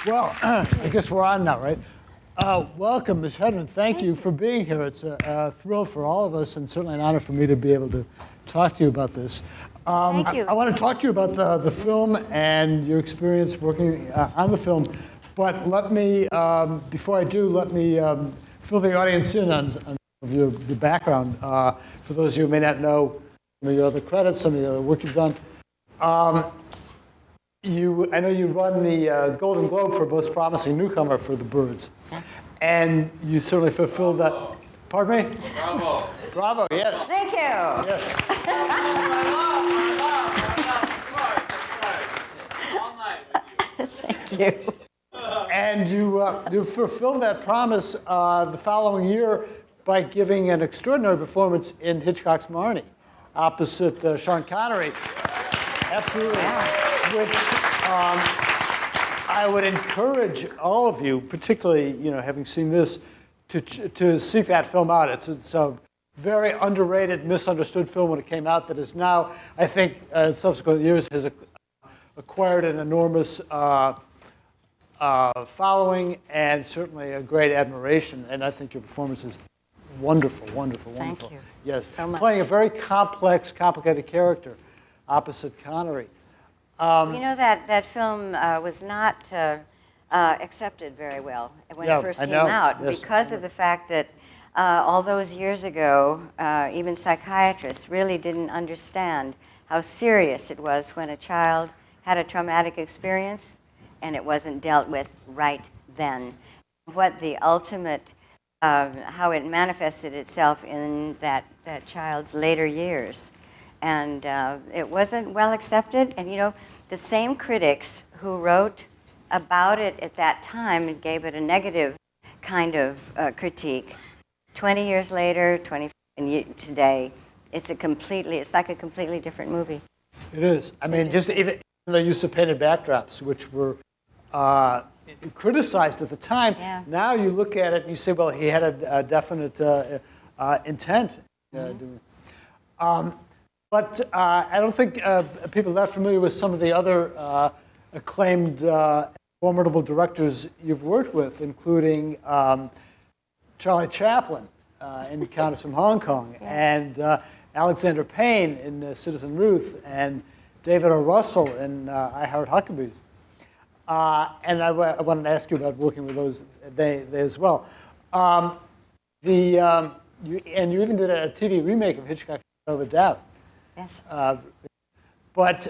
Well, I guess we're on now, right? Welcome, Ms. Hedren. Thank you for being here. It's a thrill for all of us, and certainly an honor for me to be able to talk to you about this. Thank you. I want to talk to you about the film and your experience working on the film. But let me, before I do, let me fill the audience in on your background. For those of you who may not know some of your other credits, some of the other work you've done. I know you run the Golden Globe for Most Promising Newcomer for The Birds. And you certainly fulfilled that. Pardon me? Bravo. Bravo, yes. Thank you. Yes. All night with you. Thank you. And you fulfilled that promise the following year by giving an extraordinary performance in Hitchcock's Marnie, opposite Sean Connery. Absolutely. Yeah. Which I would encourage all of you, particularly having seen this, to seek that film out. It's a very underrated, misunderstood film when it came out that is now, I think, in subsequent years has acquired an enormous following and certainly a great admiration. And I think your performance is wonderful, wonderful, wonderful. Thank you. Yes, so much. Playing a very complex, complicated character opposite Connery. That film was not accepted very well when it first came out because of the fact that all those years ago, even psychiatrists really didn't understand how serious it was when a child had a traumatic experience and it wasn't dealt with right then. What the ultimate, how it manifested itself in that child's later years. And it wasn't well accepted. And the same critics who wrote about it at that time and gave it a negative kind of critique, 20 years later, today, it's like a completely different movie. It is. I mean, just even the use of painted backdrops, which were criticized at the time. Yeah. Now you look at it and you say, well, he had a definite intent. But I don't think people are that familiar with some of the other acclaimed, formidable directors you've worked with, including Charlie Chaplin in Countess from Hong Kong, yes. and Alexander Payne in Citizen Ruth, and David O. Russell in I Heart Huckabees. And I wanted to ask you about working with those they as well. You even did a TV remake of Hitchcock's Shadow of a Doubt. Yes. But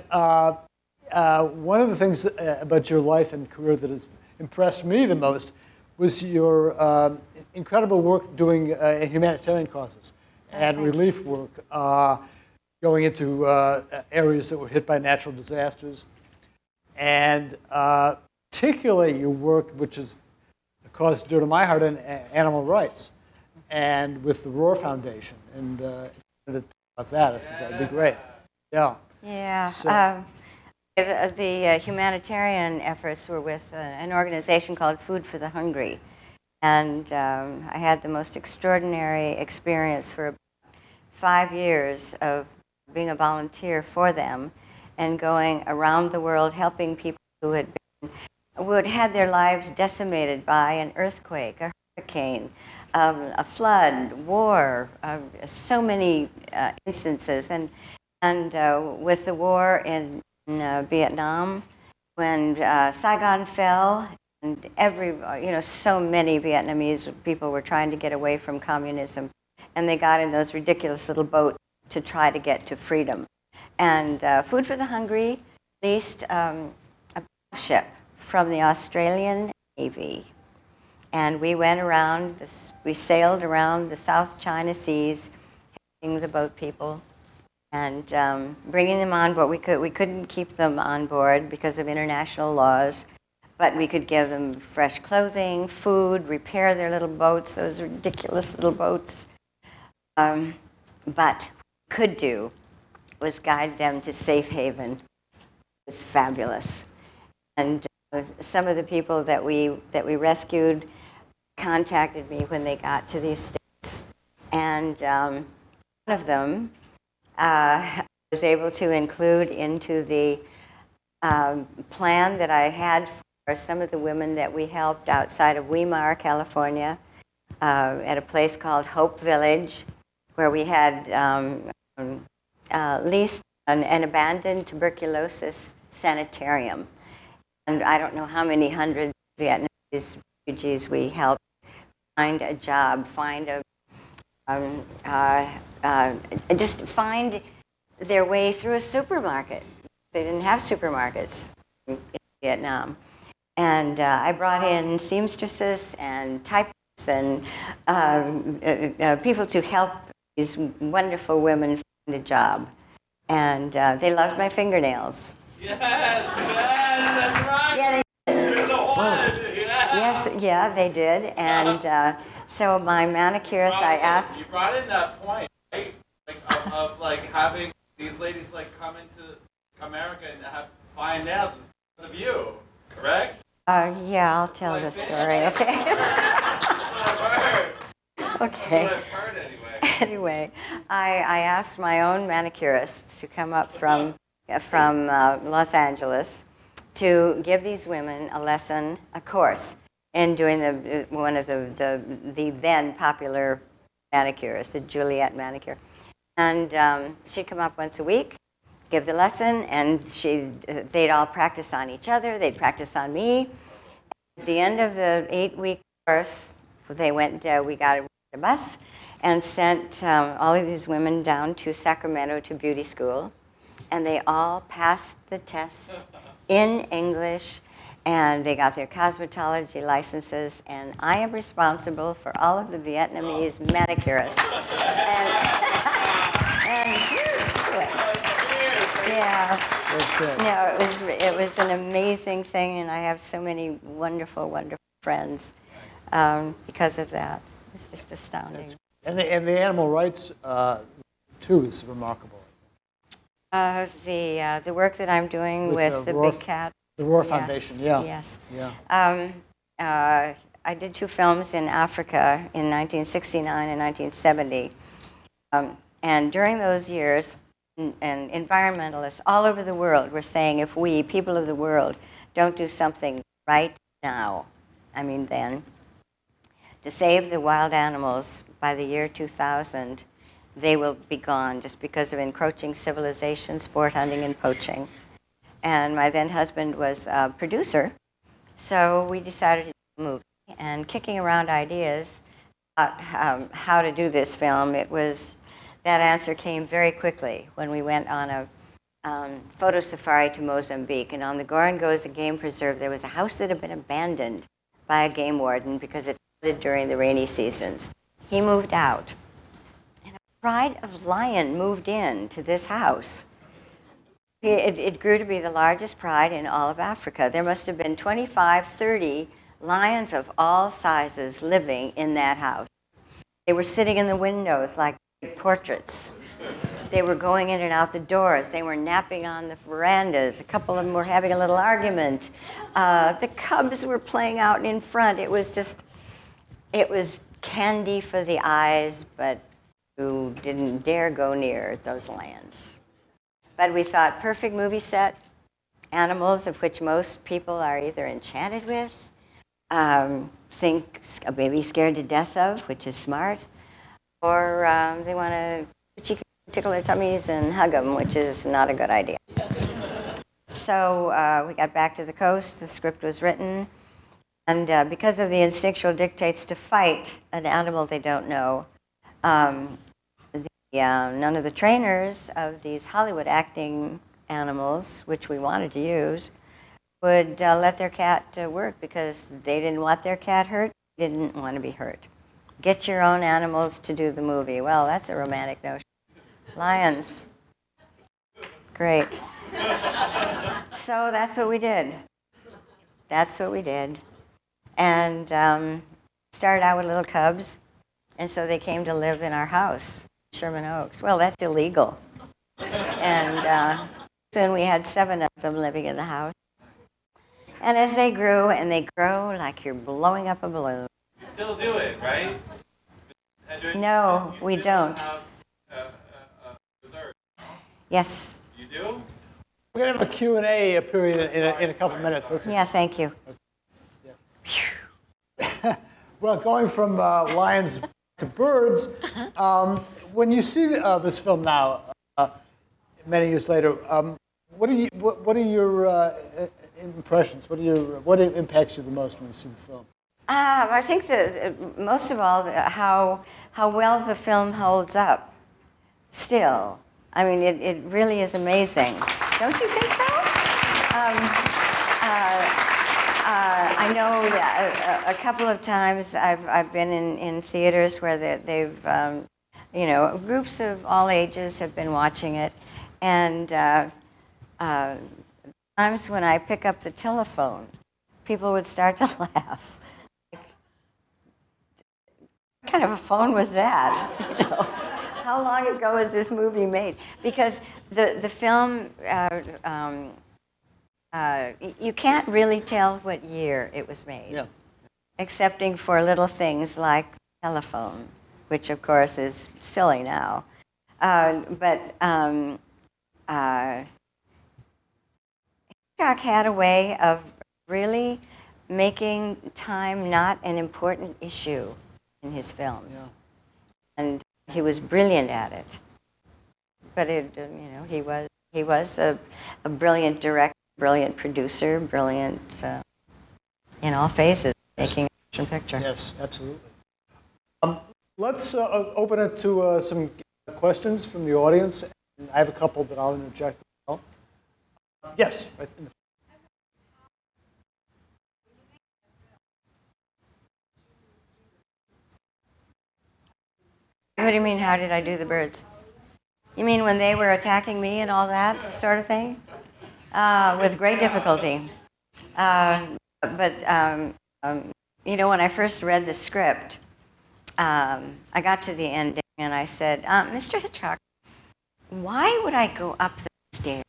one of the things about your life and career that has impressed me the most was your incredible work doing humanitarian causes and relief work, going into areas that were hit by natural disasters. And particularly your work, which is a cause dear to my heart, in animal rights, and with the Roar Foundation. And about that, I think that would be great. Yeah. Yeah. So, the humanitarian efforts were with an organization called Food for the Hungry. And I had the most extraordinary experience for 5 years of being a volunteer for them and going around the world helping people who had had their lives decimated by an earthquake, a hurricane, a flood, war, so many instances. And with the war in Vietnam, when Saigon fell, and so many Vietnamese people were trying to get away from communism, and they got in those ridiculous little boats to try to get to freedom. And Food for the Hungry leased a ship from the Australian Navy. And we went around, we sailed around the South China Seas, helping the boat people and bringing them on board. We couldn't keep them on board because of international laws, but we could give them fresh clothing, food, repair their little boats, those ridiculous little boats. But what we could do was guide them to safe haven. It was fabulous. And some of the people that we rescued contacted me when they got to these states. And one of them I was able to include into the plan that I had are some of the women that we helped outside of Weimar, California, at a place called Hope Village, where we had leased an abandoned tuberculosis sanitarium. And I don't know how many hundred Vietnamese refugees we helped find a job, just find their way through a supermarket. They didn't have supermarkets in Vietnam. And I brought in seamstresses and typists and people to help these wonderful women find a job. And they loved my fingernails. Yes, that's right. Yeah, You're the one. Yeah. yes, yeah, they did. And so my manicurist, I asked. You brought in that point, right? Like of like having these ladies like come into America and have fine nails because of you, correct? Yeah, I'll tell the story, okay? Okay. That's what I've heard anyway. Anyway, I asked my own manicurists to come up from Los Angeles to give these women a lesson, a course, in doing one of the then popular manicures, the Juliet manicure. And she'd come up once a week, give the lesson, and they'd all practice on each other. They'd practice on me. At the end of the 8-week course, we got a bus and sent all of these women down to Sacramento to beauty school. And they all passed the test in English, and they got their cosmetology licenses, and I am responsible for all of the Vietnamese manicurists. And here's to it. Yeah. That's good. No, it was an amazing thing, and I have so many wonderful, wonderful friends because of that. It's just astounding. And the animal rights, too, is remarkable. The work that I'm doing with the Roar, big cat. The Roar Yes, Foundation, yeah. Yes. Yeah. I did 2 films in Africa in 1969 and 1970. And during those years, and environmentalists all over the world were saying, if we, people of the world, don't do something right now, I mean then, to save the wild animals by the year 2000, they will be gone just because of encroaching civilization, sport hunting, and poaching. And my then husband was a producer, so we decided to do a movie. And kicking around ideas about how to do this film, that answer came very quickly when we went on a photo safari to Mozambique. And on the Gorongosa Game Preserve, there was a house that had been abandoned by a game warden because it flooded during the rainy seasons. He moved out. And a pride of lion moved in to this house. It grew to be the largest pride in all of Africa. There must have been 25, 30 lions of all sizes living in that house. They were sitting in the windows like portraits. They were going in and out the doors. They were napping on the verandas. A couple of them were having a little argument. The cubs were playing out in front. It was candy for the eyes, but you didn't dare go near those lions. But we thought, perfect movie set, animals of which most people are either enchanted with, think maybe scared to death of, which is smart, or they want to tickle their tummies and hug them, which is not a good idea. So we got back to the coast, the script was written, and because of the instinctual dictates to fight an animal they don't know, none of the trainers of these Hollywood acting animals, which we wanted to use, would let their cat work because they didn't want their cat hurt, didn't want to be hurt. Get your own animals to do the movie. Well, that's a romantic notion. Lions. Great. So that's what we did. That's what we did. And started out with little cubs, and so they came to live in our house, Sherman Oaks. Well, that's illegal. And soon we had 7 of them living in the house. And as they grew, and they grow like you're blowing up a balloon. You still do it, right? No, we don't. Have, dessert. Yes. You do? We're going to have a Q&A period in a couple minutes. Yeah, thank you. Well, going from lions to birds, when you see this film now, many years later, what are your impressions? What impacts you the most when you see the film? I think that most of all, how well the film holds up still. I mean, it really is amazing. Don't you think so? I know that a couple of times I've been in theaters where they've, groups of all ages have been watching it, and times when I pick up the telephone, people would start to laugh. What kind of a phone was that? How long ago was this movie made? Because the film, you can't really tell what year it was made, Yeah. excepting for little things like telephone, which of course is silly now. But Hitchcock had a way of really making time not an important issue in his films. Yeah. And he was brilliant at it. But he was a brilliant director, brilliant producer, brilliant in all phases, making an action picture. Yes, absolutely. Let's open it to some questions from the audience. And I have a couple that I'll interject as well. Yes, right in the What do you mean, how did I do the birds? You mean when they were attacking me and all that sort of thing? With great difficulty. But when I first read the script, I got to the ending and I said, Mr. Hitchcock, why would I go up the stairs?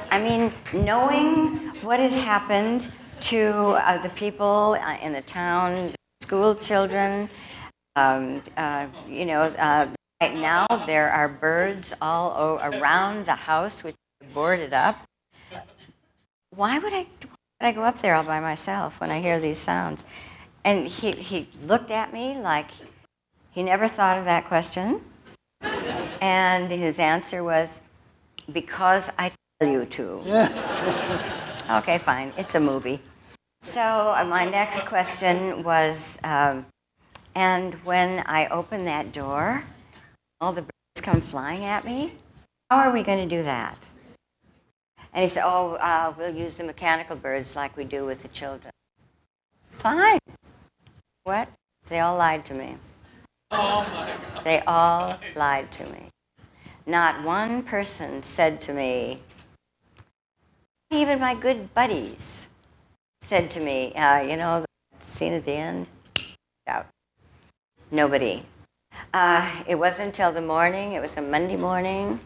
I mean, knowing what has happened to the people in the town, school children, right now there are birds all around the house which are boarded up. Why would I go up there all by myself when I hear these sounds? And he looked at me like he never thought of that question. And his answer was, because I tell you to. Okay, fine, it's a movie. So my next question was, and when I open that door, all the birds come flying at me, how are we going to do that? And he said, we'll use the mechanical birds like we do with the children. Fine. What? They all lied to me. Oh my God. They all lied to me. Not one person said to me, even my good buddies said to me, the scene at the end, out. Nobody. It wasn't until the morning, it was a Monday morning,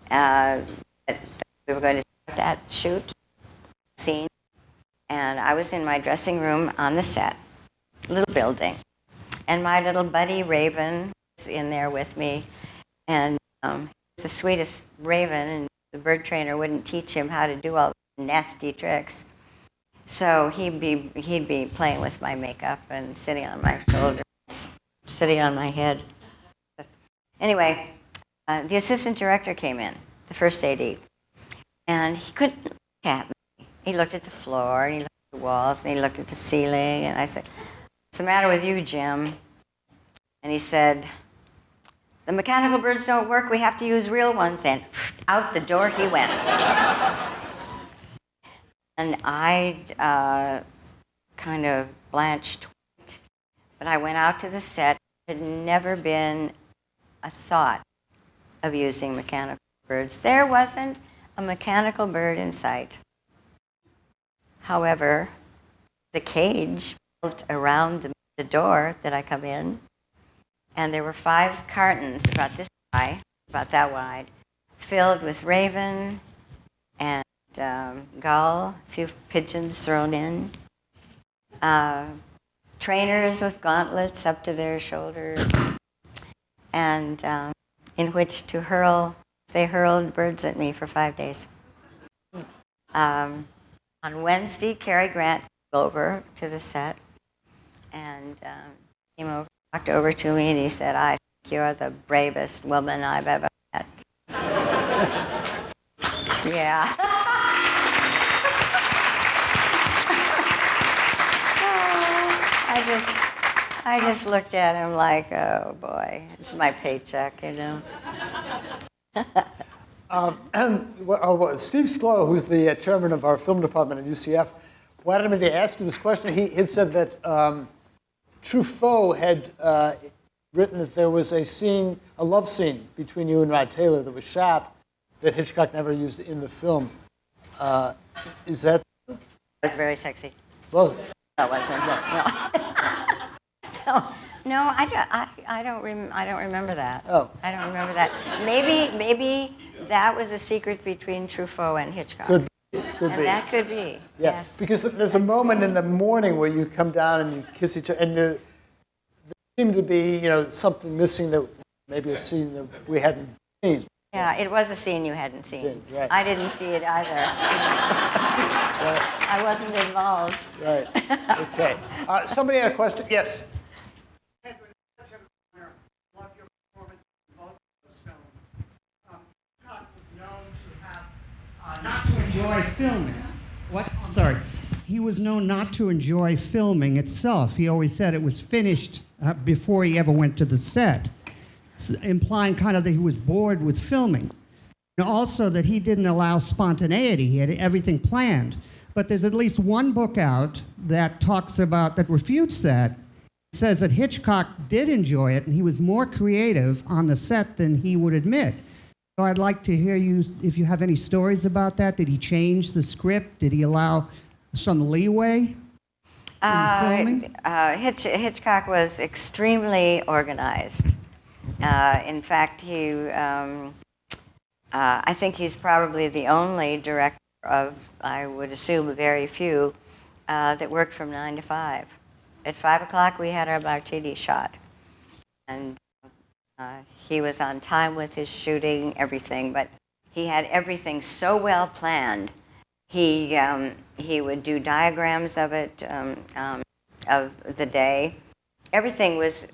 that we were going to start that shoot scene. And I was in my dressing room on the set, little building. And my little buddy Raven was in there with me. And he was the sweetest Raven, and the bird trainer wouldn't teach him how to do all the nasty tricks. So he'd be playing with my makeup and sitting on my shoulders, sitting on my head. Anyway, the assistant director came in, the first AD, and he couldn't look at me. He looked at the floor, and he looked at the walls, and he looked at the ceiling, and I said, "What's the matter with you, Jim?" And he said, "The mechanical birds don't work, we have to use real ones." And out the door he went. And I kind of blanched, but I went out to the set. It had never been a thought of using mechanical birds. There wasn't a mechanical bird in sight. However, the cage built around the door that I come in, and there were 5 cartons about this high, about that wide, filled with raven and gull, a few pigeons thrown in, trainers with gauntlets up to their shoulders, and in which they hurled birds at me for 5 days. On Wednesday, Cary Grant came over to the set and came over, walked over to me, and he said, "I think you're the bravest woman I've ever met." Yeah. I just looked at him like, oh boy, it's my paycheck, you know. Steve Sklo, who's the chairman of our film department at UCF, wanted me to ask you this question. He had said that Truffaut had written that there was a love scene between you and Rod Taylor that was shot that Hitchcock never used in the film. Is that? It was very sexy. Was it? No, it wasn't. No, I don't remember that. Oh. I don't remember that. Maybe that was a secret between Truffaut and Hitchcock. Could be. That could be. Yeah, Yes. because there's a moment in the morning where you come down and you kiss each other, and there seemed to be, something missing, that maybe a scene that we hadn't seen. Yeah, it was a scene you hadn't seen. Right. I didn't see it either. Right. I wasn't involved. Right. Okay. Somebody had a question? Yes. Love your performance in both of those films. Hitchcock was known to have not to enjoy filming. What? I'm sorry. He was known not to enjoy filming itself. He always said it was finished before he ever went to the set, implying kind of that he was bored with filming. And also that he didn't allow spontaneity. He had everything planned. But there's at least one book out that refutes that. It says that Hitchcock did enjoy it, and he was more creative on the set than he would admit. So I'd like to hear you, if you have any stories about that. Did he change the script? Did he allow some leeway in filming? Hitchcock was extremely organized. In fact, I think he's probably the only director of, I would assume, very few that worked from 9 to 5. At 5 o'clock, we had our martini shot. And he was on time with his shooting, everything, but he had everything so well planned. He would do diagrams of it, of the day. Everything was,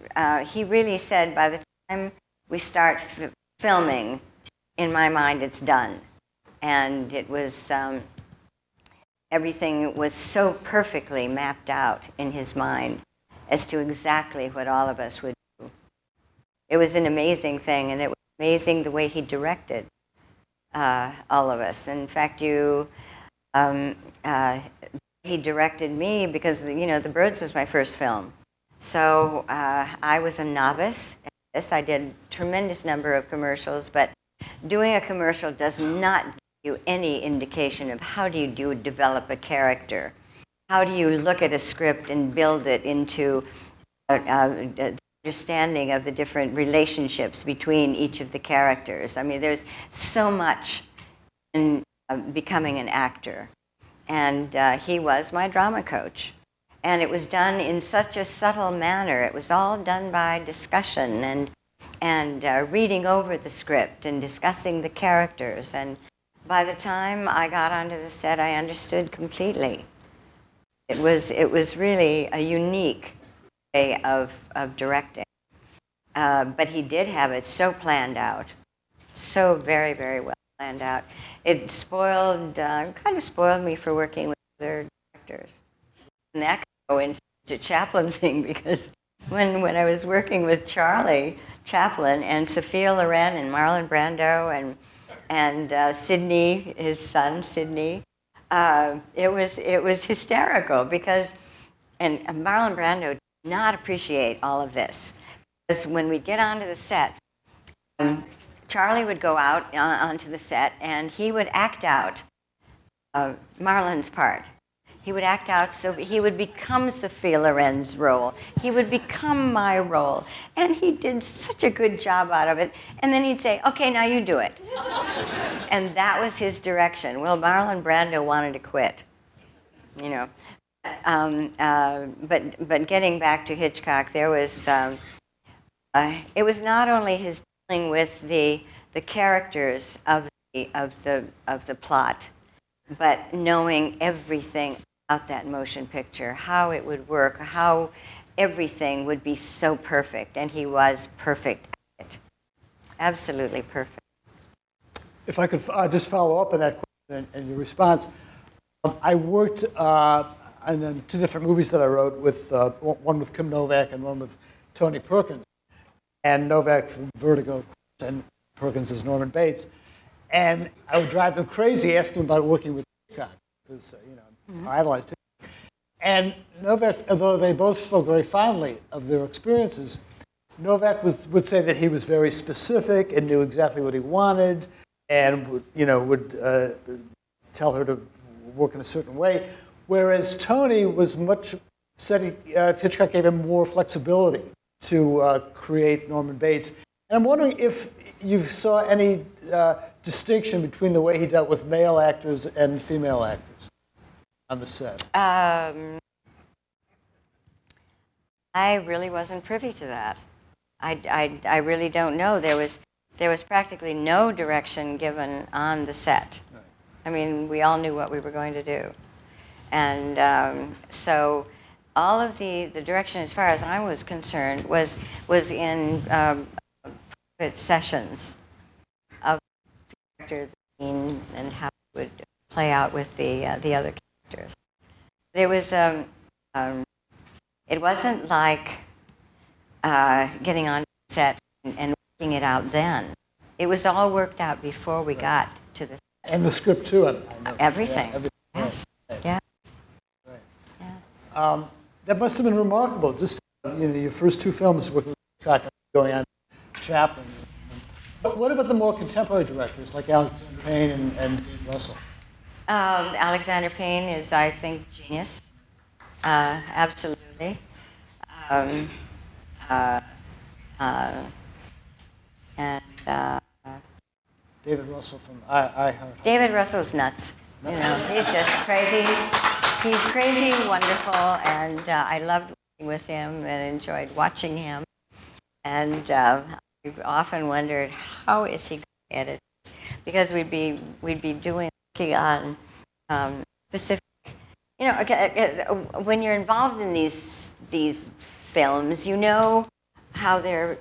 he really said, by the time we start filming, in my mind, it's done. And it was, everything was so perfectly mapped out in his mind as to exactly what all of us would do. It was an amazing thing, and it was amazing the way he directed all of us. In fact, he directed me because, The Birds was my first film. So I was a novice at this. I did a tremendous number of commercials, but doing a commercial does not give you any indication of how do you develop a character. How do you look at a script and build it into understanding of the different relationships between each of the characters. I mean, there's so much in becoming an actor. And he was my drama coach. And it was done in such a subtle manner. It was all done by discussion and reading over the script and discussing the characters. And by the time I got onto the set, I understood completely. It was really a unique way of directing. But he did have it so planned out, so very, very well planned out. It kind of spoiled me for working with other directors. And that could go into the Chaplin thing, because when I was working with Charlie Chaplin and Sophia Loren and Marlon Brando and Sidney, his son Sidney, it was hysterical because Marlon Brando did not appreciate all of this. Because when we'd get onto the set, Charlie would go out onto the set and he would act out Marlon's part. He would act out, so he would become Sophia Loren's role. He would become my role. And he did such a good job out of it. And then he'd say, okay, now you do it. And that was his direction. Well, Marlon Brando wanted to quit, you know. But getting back to Hitchcock, there was, it was not only his dealing with the characters of the plot, but knowing everything about that motion picture, how it would work, how everything would be so perfect, and he was perfect at it. Absolutely perfect. If I could just follow up on that question and your response, I worked on 2 different movies that I wrote, with one with Kim Novak and one with Tony Perkins. And Novak from Vertigo, of course, and Perkins as Norman Bates. And I would drive them crazy asking about working with Hitchcock, because I idolized him. And Novak, although they both spoke very fondly of their experiences, Novak would say that he was very specific and knew exactly what he wanted, and would tell her to work in a certain way. Whereas Tony was said Hitchcock gave him more flexibility to create Norman Bates. And I'm wondering if you saw any distinction between the way he dealt with male actors and female actors on the set. I really wasn't privy to that. I really don't know. There was practically no direction given on the set. Right. I mean, we all knew what we were going to do. And so all of the direction, as far as I was concerned, was in private sessions of the character, the scene, and how it would play out with the other characters. It was it wasn't like getting on set and working it out then. It was all worked out before we got to the set. And the script too. I know. Everything. Yeah, everything. Yes. Right. Yeah. Right. Yeah. That must have been remarkable. Just your first 2 films working with Hitchcock, going on Chaplin. But what about the more contemporary directors like Alexander Payne and David Russell? Alexander Payne is, I think, genius. Absolutely. And David Russell from iHeart. David Russell's nuts. He's just crazy. He's crazy, wonderful, and I loved working with him and enjoyed watching him. And I've often wondered, how is he going to edit? Because we'd be working on specific. When you're involved in these films, you know how they're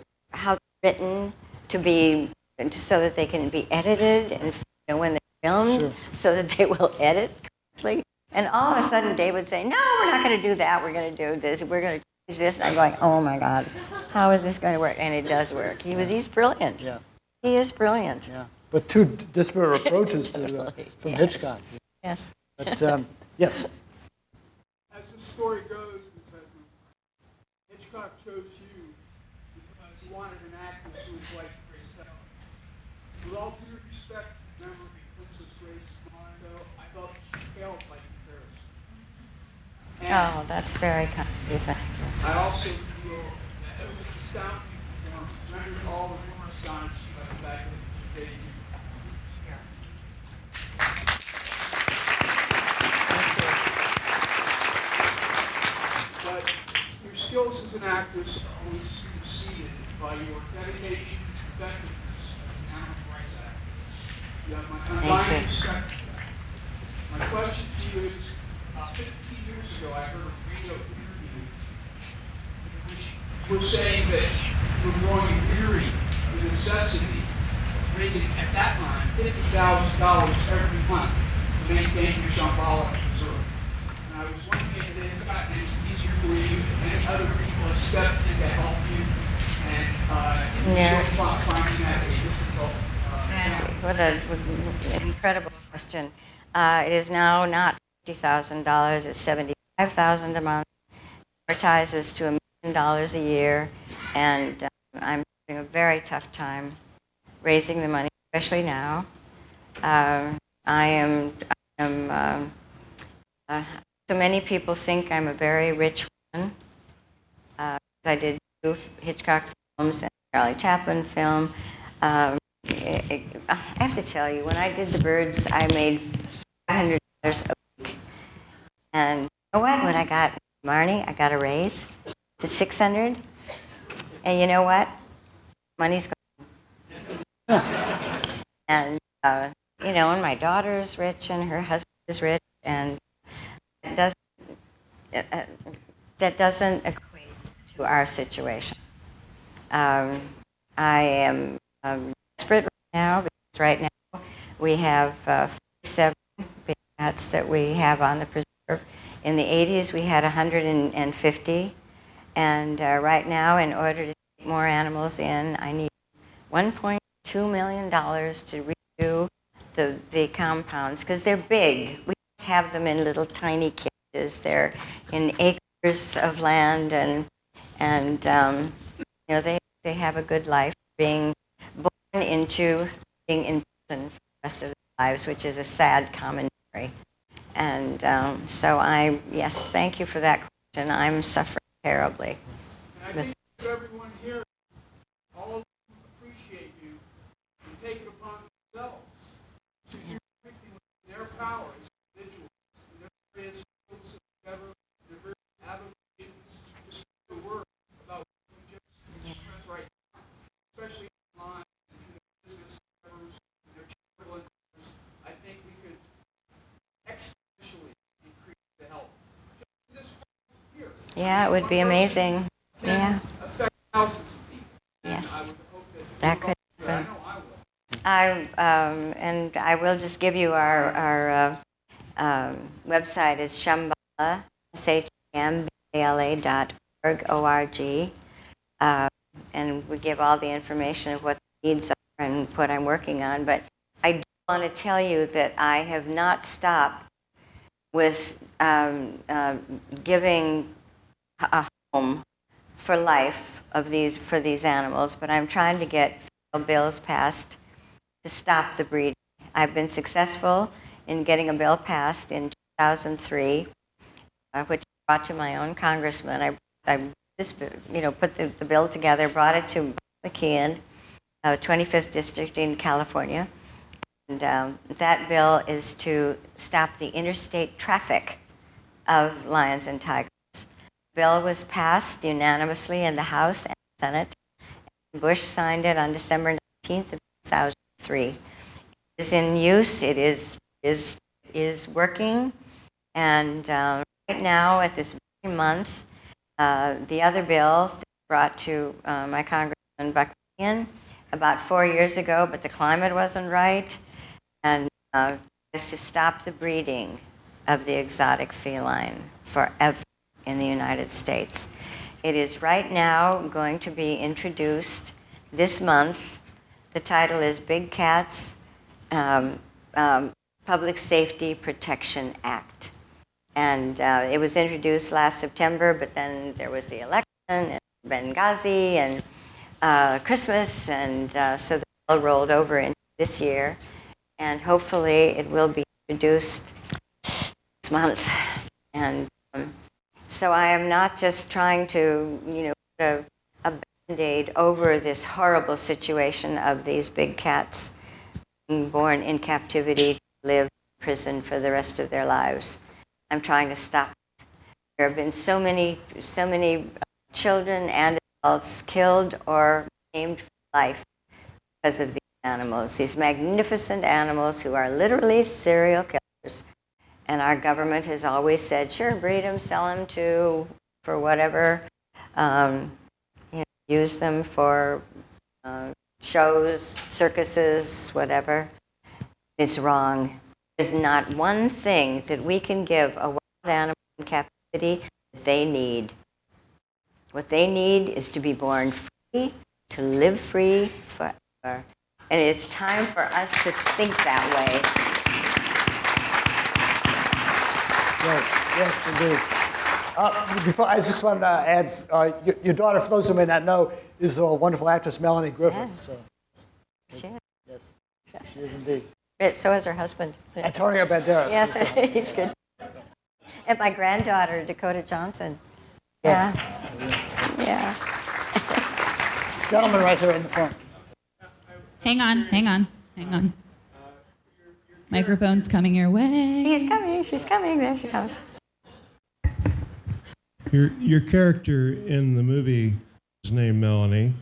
written so that they can be edited, and when they're filmed, Sure. so that they will edit correctly. And all of a sudden, Dave would say, "No, we're not going to do that. We're going to do this. We're going to change this." And I'm going, "Oh my God, how is this going to work?" And it does work. He's brilliant. Yeah. He is brilliant. Yeah. But 2 disparate approaches from Yes. Hitchcock. Yes. But yes. As the story goes, Ms. Hedren, Hitchcock chose you because he wanted an actress who was like yourself. With all due respect, remember Princess Grace Monaco, I felt she failed like Paris. And Oh, that's very kind of you. Thank you. I also feel that it was just astounding performance. Remember all the more astonished by the fact that she dated you. But your skills as an actress are always superseded by your dedication and effectiveness as an animal rights activist. You have my undying respect for that. My question to you is, 15 years ago, I heard a radio interview in which you were saying that you were growing weary of the necessity of raising, at that time, $50,000 every month to maintain your Shambhala reserve. And I was wondering if it has gotten any easier for you, if any other people have stepped in to help you, and Yeah. so far finding that a difficult challenge. What an incredible question. It is now not $50,000, it's $75,000 a month. Advertises to $1 million a year, and I'm having a very tough time raising the money, especially now. So many people think I'm a very rich woman. I did 2 Hitchcock films and a Charlie Chaplin film. I have to tell you, when I did The Birds, I made $500 a week. And you know what? When I got Marnie, I got a raise to $600. And you know what? Money's gone. And and my daughter's rich and her husband is rich, and it doesn't, that doesn't equate to our situation. I am desperate right now because right now we have 47 big cats that we have on the preserve. In the 80s, we had 150, and right now, in order to take more animals in, I need $1.2 million to redo the compounds because they're big. We don't have them in little tiny cages. They're in acres of land, and you know, they have a good life being born into being in prison for the rest of their lives, which is a sad commentary. And so yes, thank you for that question. I'm suffering terribly. And I think everyone here, all of them appreciate you and take it upon themselves to do everything within their power as individuals, in their various skills and endeavors, their various avocations, to spread the word about what you just expressed right now, especially online, in the business endeavors, in their charitable endeavors. I think we could exponentially increase the help. Just this here. Yeah, it would be amazing. Yeah. Affect thousands of people. Yes. I would hope That could I happen. know I will. And I will just give you our website is shambhala, shambala.org, O-R-G. And we give all the information of what the needs are and what I'm working on. But I do want to tell you that I have not stopped with giving a home for life for these animals, but I'm trying to get federal bills passed to stop the breeding. I've been successful in getting a bill passed in 2003, which I brought to my own congressman. I just, put the bill together, brought it to McKeon, 25th District in California, and that bill is to stop the interstate traffic of lions and tigers. The bill was passed unanimously in the House and Senate. And Bush signed it on December 19th of 2003. It is in use. It is working. And right now, at this very month, the other bill brought to my Congressman Buck McKeon about 4 years ago, but the climate wasn't right, and is to stop the breeding of the exotic feline forever in the United States. It is right now going to be introduced this month. The title is Big Cats Public Safety Protection Act. And it was introduced last September, but then there was the election and Benghazi and Christmas, and so the bill rolled over into this year. And hopefully it will be introduced this month. And so I am not just trying to, put a Band-Aid over this horrible situation of these big cats being born in captivity to live in prison for the rest of their lives. I'm trying to stop it. There have been so many children and adults killed or maimed for life because of these animals, these magnificent animals who are literally serial killers. And our government has always said, sure, breed them, sell them for whatever, use them for shows, circuses, whatever. It's wrong. There's not one thing that we can give a wild animal in captivity that they need. What they need is to be born free, to live free forever. And it's time for us to think that way. Right. Yes, indeed. Before I just wanted to add, your daughter, for those who may not know, is a wonderful actress, Melanie Griffith. Yes. So, She is. yes, she is indeed. So is her husband. Antonio Banderas. Yes, he's good. And my granddaughter, Dakota Johnson. Yeah. Yeah. Gentleman right here in the front. Hang on. Microphone's coming your way. He's coming. She's coming. There she comes. Your character in the movie is named Melanie,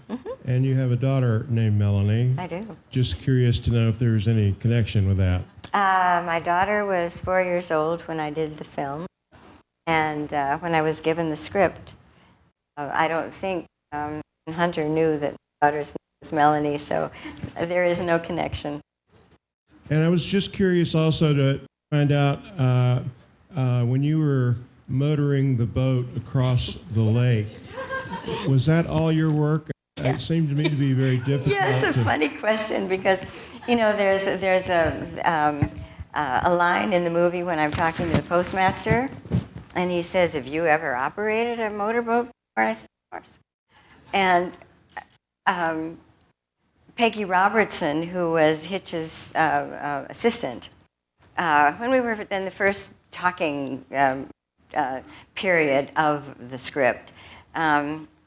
and you have a daughter named Melanie. I do. Just curious to know if there's any connection with that. My daughter was 4 years old when I did the film, and when I was given the script, I don't think Hunter knew that my daughter's name was Melanie, so there is no connection. And I was just curious also to find out when you were motoring the boat across the lake, was that all your work? Yeah. It seemed to me to be very difficult. Yeah, it's a funny question because, there's a line in the movie when I'm talking to the postmaster, and he says, "Have you ever operated a motorboat?" And I said, "Of course." And Peggy Robertson, who was Hitch's assistant, when we were in the first talking period of the script,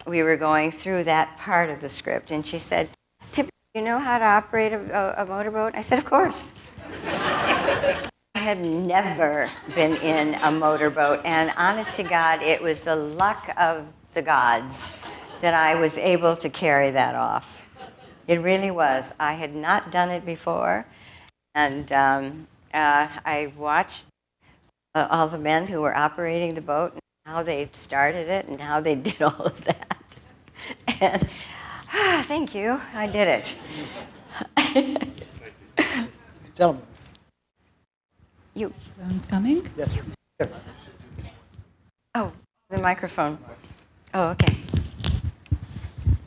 we were going through that part of the script, and she said, "Tippi, do you know how to operate a motorboat?" I said, "Of course." I had never been in a motorboat, and honest to God, it was the luck of the gods that I was able to carry that off. It really was. I had not done it before, and I watched all the men who were operating the boat and how they started it and how they did all of that. And thank you, I did it. Gentlemen. You. Phone's coming. Yes, sir. Here. Oh, the microphone. Oh, okay.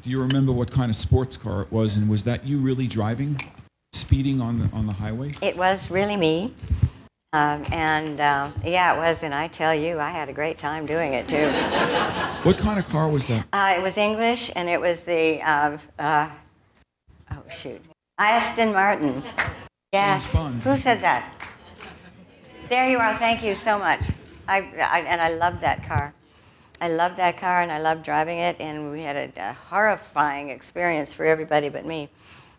Do you remember what kind of sports car it was, and was that you really driving, speeding on the highway? It was really me. Yeah, it was, and I tell you, I had a great time doing it, too. What kind of car was that? It was English, and it was the, Aston Martin. Yes. James Bond. Who said that? There you are. Thank you so much. I loved that car. I loved that car, and I loved driving it, and we had a horrifying experience for everybody but me.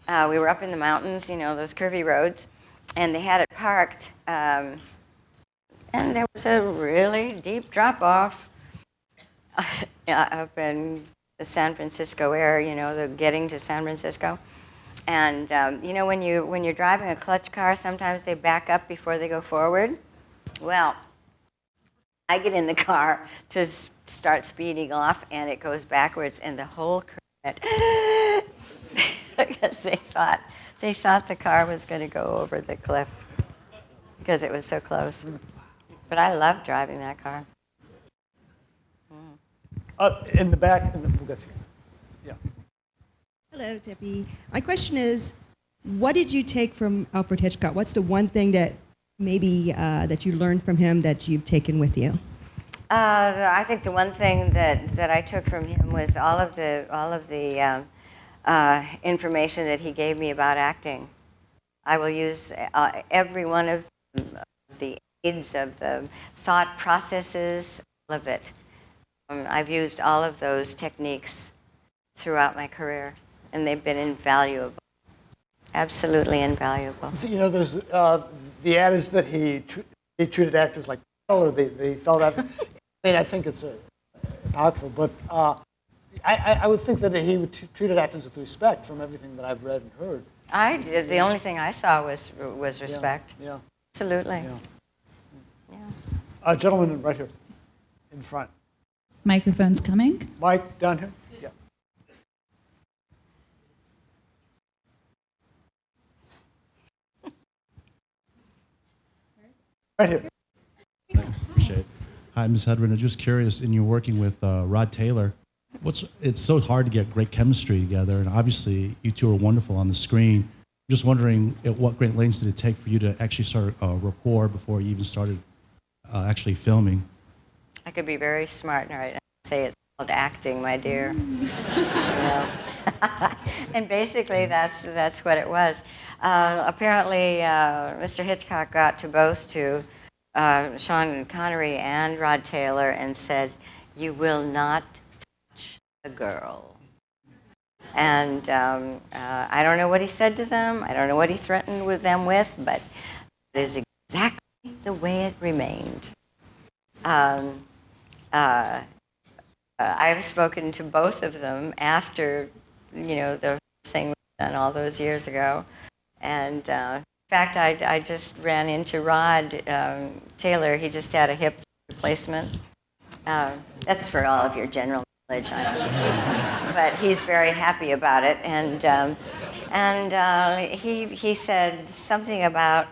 We were up in the mountains, those curvy roads, and they had it parked, and there was a really deep drop-off up in the San Francisco area, the getting to San Francisco. And when you're driving a clutch car, sometimes they back up before they go forward. Well, I get in the car to start speeding off, and it goes backwards, and the whole crew went because they thought the car was going to go over the cliff because it was so close. But I loved driving that car. In the back, we'll get to you. Yeah. Hello, Tippi. My question is, what did you take from Alfred Hitchcock? What's the one thing that maybe that you learned from him that you've taken with you? I think the one thing that I took from him was all of the information that he gave me about acting. I will use every one of the aids, of the thought processes, all of it. I've used all of those techniques throughout my career, and they've been invaluable, absolutely invaluable. There's the adage that he treated actors like or they felt that. I think it's powerful, but I would think that he treated actors with respect from everything that I've read and heard. I did. The only thing I saw was respect. Yeah. Absolutely. Yeah. Gentleman right here, in front. Microphone's coming. Mike, down here. Yeah. Right here. Appreciate it. Hi, Ms. Hedren. I'm just curious, in your working with Rod Taylor, it's so hard to get great chemistry together, and obviously you two are wonderful on the screen. I'm just wondering, at what great lengths did it take for you to actually start a rapport before you even started actually filming? I could be very smart right now and say it's called acting, my dear. And basically, that's what it was. Apparently, Mr. Hitchcock got to Sean Connery and Rod Taylor and said, "You will not touch a girl." And I don't know what he said to them. I don't know what he threatened them with, but it is exactly the way it remained. I've spoken to both of them after, the thing was done all those years ago. And in fact, I just ran into Rod Taylor. He just had a hip replacement. That's for all of your general knowledge, but he's very happy about it. And he said something about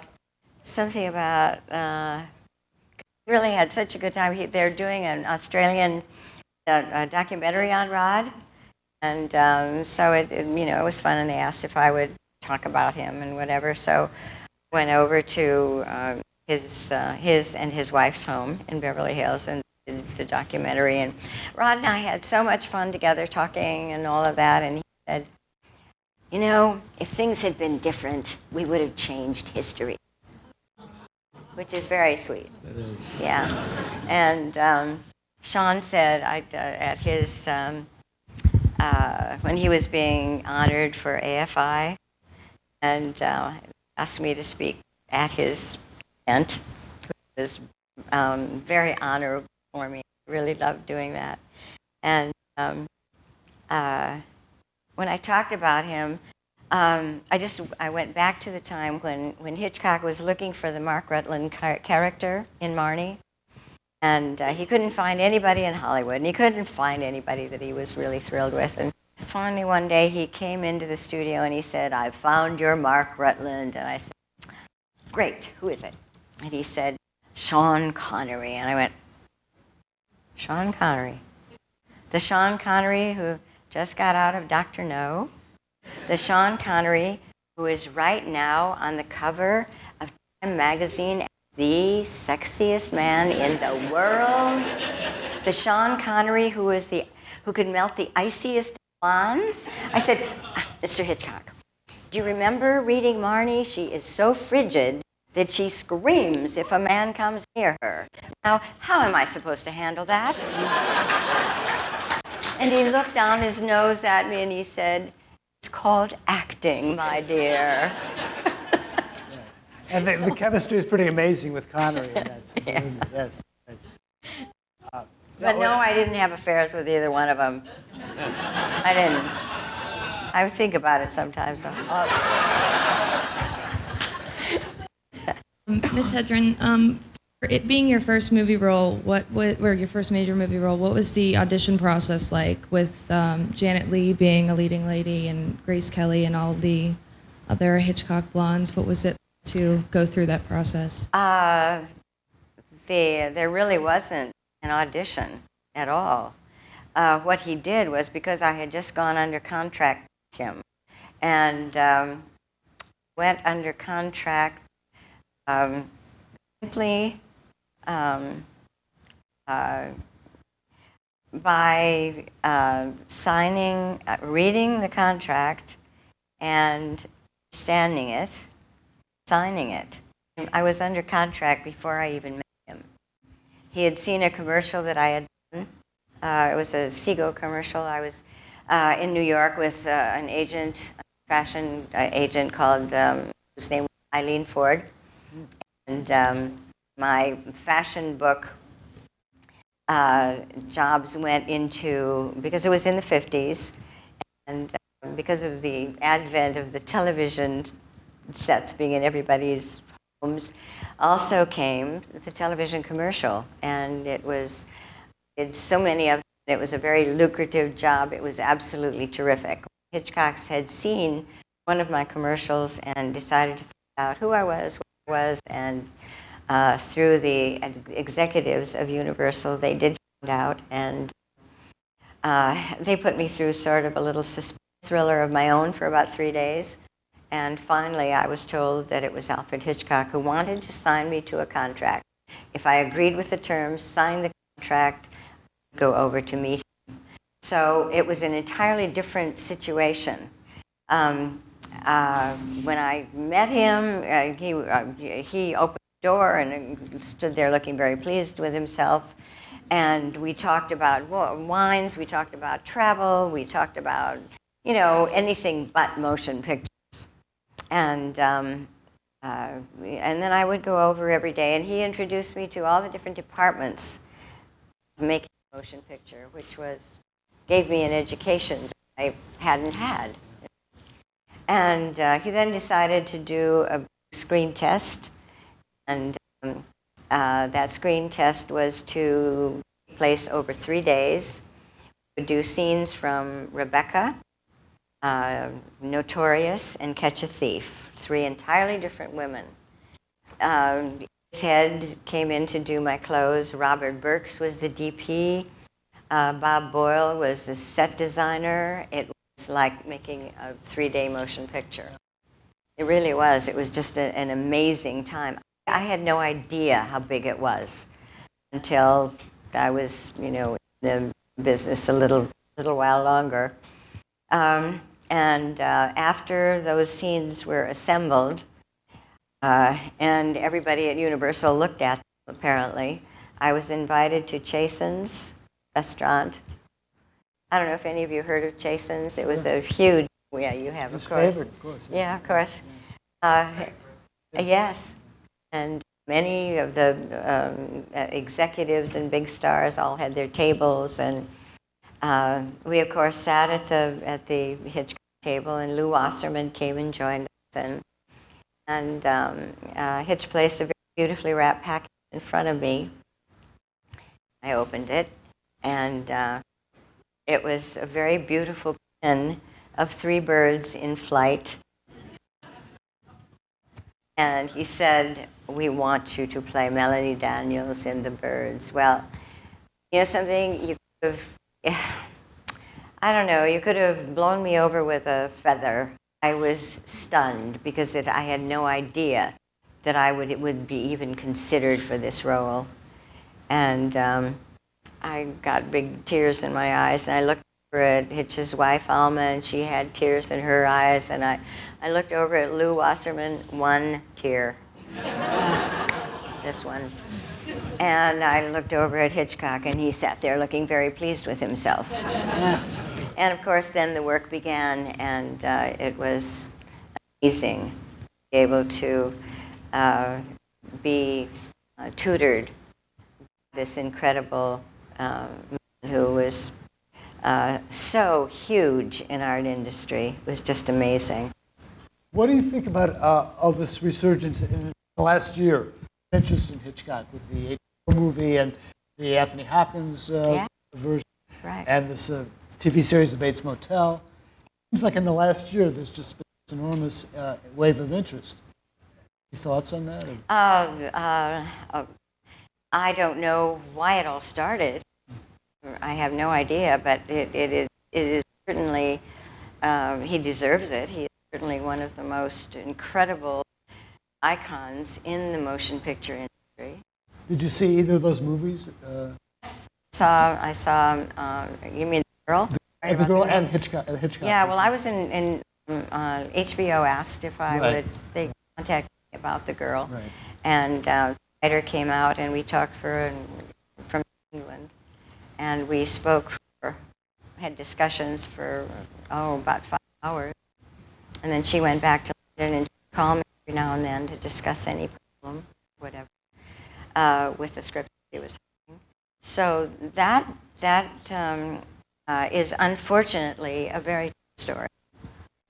really had such a good time. They're doing an Australian documentary on Rod, and so it was fun. And they asked if I would talk about him and whatever. So I went over to his and his wife's home in Beverly Hills and did the documentary. And Rod and I had so much fun together talking and all of that. And he said, if things had been different, we would have changed history. Which is very sweet. That is. Yeah. And Sean said at his, when he was being honored for AFI, and asked me to speak at his event, which was very honorable for me. I really loved doing that. And when I talked about him, I went back to the time when Hitchcock was looking for the Mark Rutland character in Marnie, and he couldn't find anybody in Hollywood, and he couldn't find anybody that he was really thrilled with. And finally one day he came into the studio and he said, "I found your Mark Rutland." And I said, "Great, who is it?" And he said, "Sean Connery." And I went, "Sean Connery? The Sean Connery who just got out of Dr. No? The Sean Connery who is right now on the cover of Time magazine as the sexiest man in the world? The Sean Connery who could melt the iciest blondes?" I said, "Mr. Hitchcock, do you remember reading Marnie? She is so frigid that she screams if a man comes near her. Now, how am I supposed to handle that?" And he looked down his nose at me and he said, "It's called acting, my dear." And the chemistry is pretty amazing with Connery in that. Yeah. Yes. But no, I didn't have affairs with either one of them. I didn't. I think about it sometimes, though. Miss Hedren, for it being your first movie role, or your first major movie role, what was the audition process like with Janet Leigh being a leading lady and Grace Kelly and all the other Hitchcock blondes? What was it to go through that process? There really wasn't an audition at all. What he did was, because I had just gone under contract with him, and went under contract simply by reading the contract and understanding it, signing it. I was under contract before I even met him. He had seen a commercial that I had done. It was a Seago commercial. I was in New York with an agent, a fashion agent called, whose name was Eileen Ford. And my fashion book jobs went into, because it was in the 50s, and because of the advent of the television sets being in everybody's homes, also came the television commercial. And it's so many of them. It was a very lucrative job. It was absolutely terrific. Hitchcock had seen one of my commercials and decided to find out who I was, where I was, and through the executives of Universal, they did find out, and they put me through sort of a little suspense thriller of my own for about 3 days. And finally, I was told that it was Alfred Hitchcock who wanted to sign me to a contract. If I agreed with the terms, signed the contract, I'd go over to meet him. So it was an entirely different situation. When I met him, he opened the door and stood there looking very pleased with himself. And we talked about wines, we talked about travel, we talked about, anything but motion pictures. And then I would go over every day, and he introduced me to all the different departments of making a motion picture, which gave me an education that I hadn't had. And he then decided to do screen test, and that screen test was to take place over 3 days. We would do scenes from Rebecca, Notorious, and Catch a Thief, 3 entirely different women. Ted came in to do my clothes. Robert Burks was the DP. Bob Boyle was the set designer. It was like making a 3-day motion picture. It really was. It was just an amazing time. I had no idea how big it was until I was, in the business a little while longer. After those scenes were assembled, and everybody at Universal looked at them, apparently, I was invited to Chasen's restaurant. I don't know if any of you heard of Chasen's. It was a huge, yeah, you have, His of course. favorite, of course. Yeah, of course. Yes. And many of the executives and big stars all had their tables, and we, of course, sat at the Hitchcock table, and Lou Wasserman came and joined us, and Hitch placed a very beautifully wrapped package in front of me. I opened it, and it was a very beautiful pin of 3 birds in flight. And he said, "We want you to play Melanie Daniels in The Birds." Well, something, you could have, I don't know, you could have blown me over with a feather. I was stunned because I had no idea that it would be even considered for this role. And I got big tears in my eyes, and I looked over at Hitch's wife, Alma, and she had tears in her eyes, and I looked over at Lou Wasserman, 1 tear. Just one. And I looked over at Hitchcock, and he sat there looking very pleased with himself. And of course, then the work began, and it was amazing to be able to be tutored by this incredible man who was so huge in our industry. It was just amazing. What do you think about of this resurgence in the last year? Interest in Hitchcock with the HBO movie and the Anthony Hopkins version, right, and this TV series, The Bates Motel. Seems like in the last year there's just been this enormous wave of interest. Any thoughts on that? I don't know why it all started. I have no idea, but it is certainly, he deserves it. He is certainly one of the most incredible icons in the motion picture industry. Did you see either of those movies? I saw, you mean The Girl? The Girl and Hitchcock. Yeah, well, I was in HBO asked if I would, they contacted me about The Girl. Right. And writer came out, and we talked from England, and we had discussions for about 5 hours, and then she went back to London and called me every now and then to discuss any problem, whatever, with the script she was having. So that is unfortunately a very true story.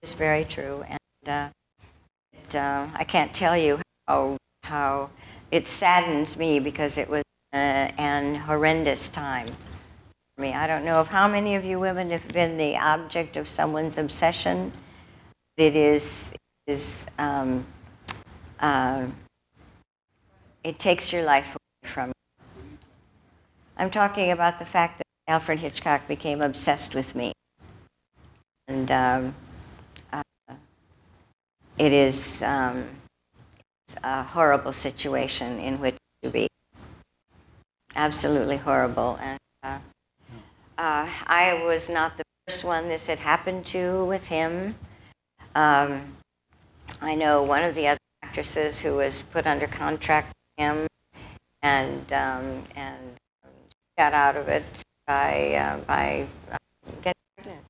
It's very true, and I can't tell you how it saddens me, because it was an horrendous time for me. I don't know of how many of you women have been the object of someone's obsession. It it takes your life away from you. I'm talking about the fact that Alfred Hitchcock became obsessed with me. And it is a horrible situation in which to be. Absolutely horrible. And I was not the first one this had happened to with him. I know one of the other actresses who was put under contract with him, and got out of it by getting pregnant.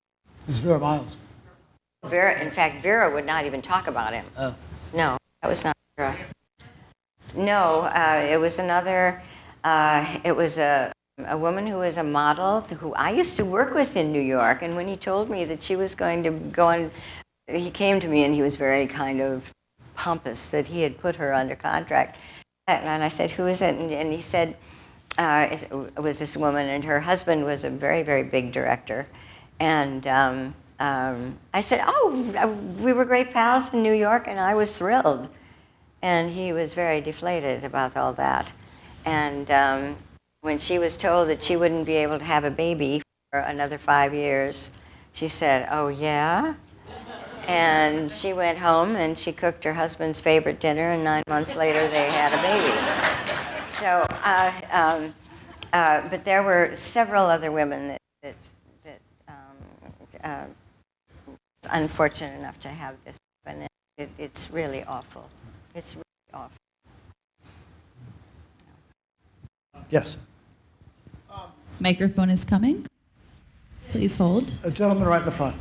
It's Vera Miles. In fact, Vera would not even talk about him. Oh. No, that was not Vera. No, it was another. It was a woman who was a model who I used to work with in New York. And when he told me that she was going to go on, he came to me and he was very kind of pompous that he had put her under contract. And I said, who is it? And he said, it was this woman, and her husband was a very, very big director. And I said, oh, we were great pals in New York, and I was thrilled. And he was very deflated about all that. And when she was told that she wouldn't be able to have a baby for another 5 years, she said, oh, yeah? And she went home and she cooked her husband's favorite dinner, and 9 months later they had a baby. So, but there were several other women that was unfortunate enough to have this happen. It's really awful. It's really awful. Yes. Microphone is coming. Please hold. A gentleman right in the front.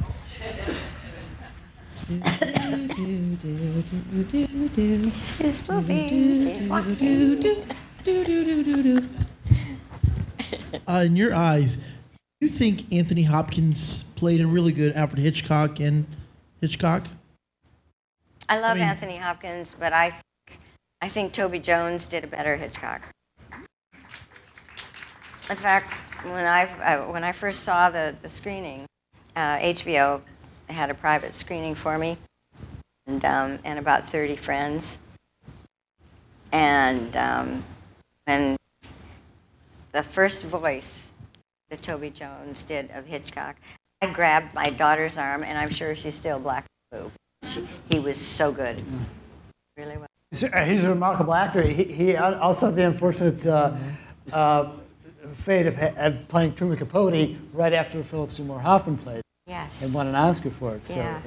She's moving. She's walking. In your eyes, do you think Anthony Hopkins played a really good Alfred Hitchcock in Hitchcock? I love Anthony Hopkins, but I think Toby Jones did a better Hitchcock. In fact, when I first saw the screening, HBO had a private screening for me, and about 30 friends. And when the first voice that Toby Jones did of Hitchcock, I grabbed my daughter's arm, and I'm sure she's still black and blue. He was so good. Really well. He's a remarkable actor. He also had the unfortunate fate of playing Truman Capote right after Philip Seymour Hoffman played. Yes. And won an Oscar for it. So, Yeah.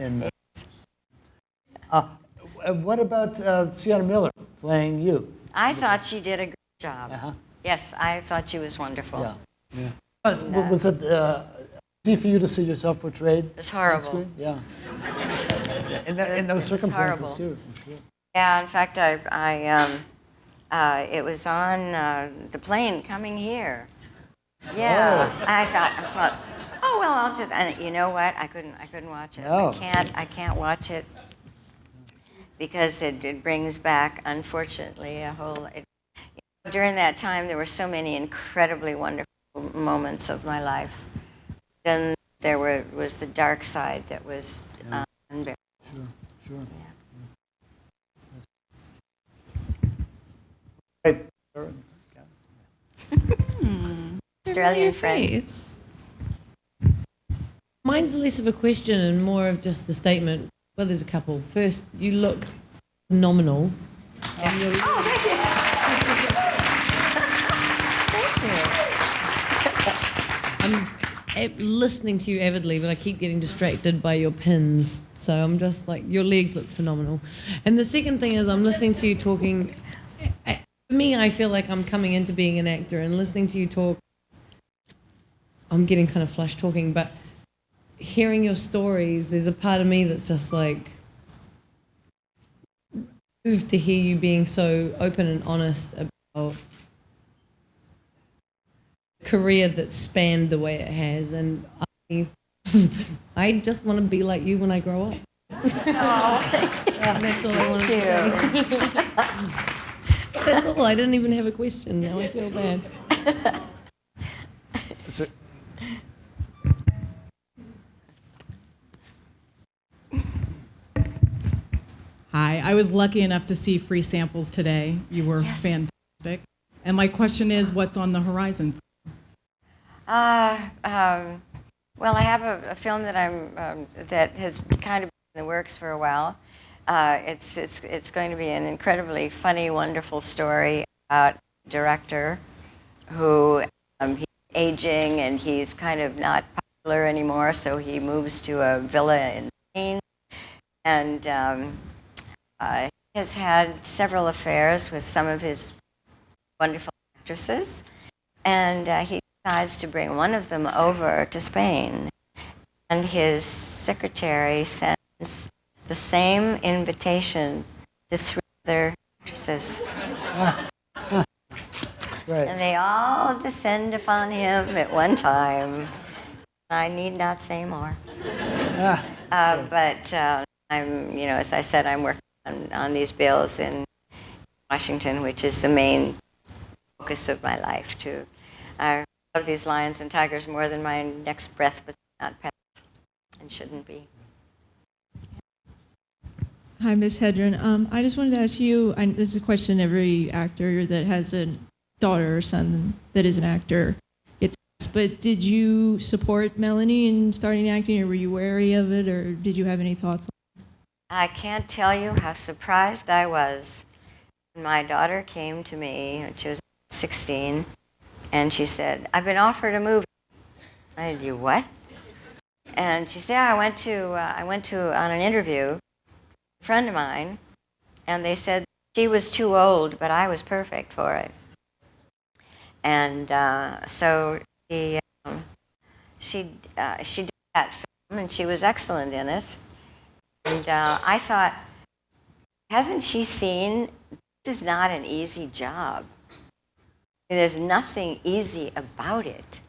What about Sienna Miller playing you? I thought she did a great job. Uh-huh. Yes, I thought she was wonderful. Yeah. Was it easy for you to see yourself portrayed? It's horrible. On screen? Yeah. In those circumstances horrible. too. I'm sure. Yeah, in fact, it was on the plane coming here. Yeah, Oh. I thought, oh well, I'll just. And you know what? I couldn't watch it. No. I can't watch it because it brings back, unfortunately, a whole. During that time, there were so many incredibly wonderful moments of my life. Then there was the dark side that was unbearable. Sure. Yeah. Right. Australian friend. Mine's less of a question and more of just the statement. Well, there's a couple. First, you look phenomenal. Thank you. I'm listening to you avidly, but I keep getting distracted by your pins. So I'm just like, your legs look phenomenal. And the second thing is, I'm listening to you talking. For me, I feel like I'm coming into being an actor, and listening to you talk, I'm getting kind of flush talking, but hearing your stories, there's a part of me that's just like moved to hear you being so open and honest about a career that spanned the way it has, and I just want to be like you when I grow up. That's all I want to say. That's all. I didn't even have a question. Now I feel bad. Hi, I was lucky enough to see free samples today. You were fantastic. And my question is, what's on the horizon? Well, I have a film that that has kind of been in the works for a while. It's going to be an incredibly funny, wonderful story about a director who he's aging and he's kind of not popular anymore, so he moves to a villa in Spain, and he has had several affairs with some of his wonderful actresses, and he decides to bring one of them over to Spain, and his secretary sends the same invitation to 3 other actresses. Right. And they all descend upon him at one time. I need not say more. But I'm, as I said, I'm working on these bills in Washington, which is the main focus of my life. I love these lions and tigers more than my next breath, but not pets, and shouldn't be. Hi, Ms. Hedren. I just wanted to ask you, this is a question every actor that has a daughter or son that is an actor gets asked, but did you support Melanie in starting acting, or were you wary of it, or did you have any thoughts on it? I can't tell you how surprised I was when my daughter came to me, when she was 16, and she said, "I've been offered a movie." I said, "You what?" And she said, "Yeah, I went to on an interview, a friend of mine, and they said she was too old, but I was perfect for it." And so she did that film, and she was excellent in it. And I thought, hasn't she seen this is not an easy job? There's nothing easy about it.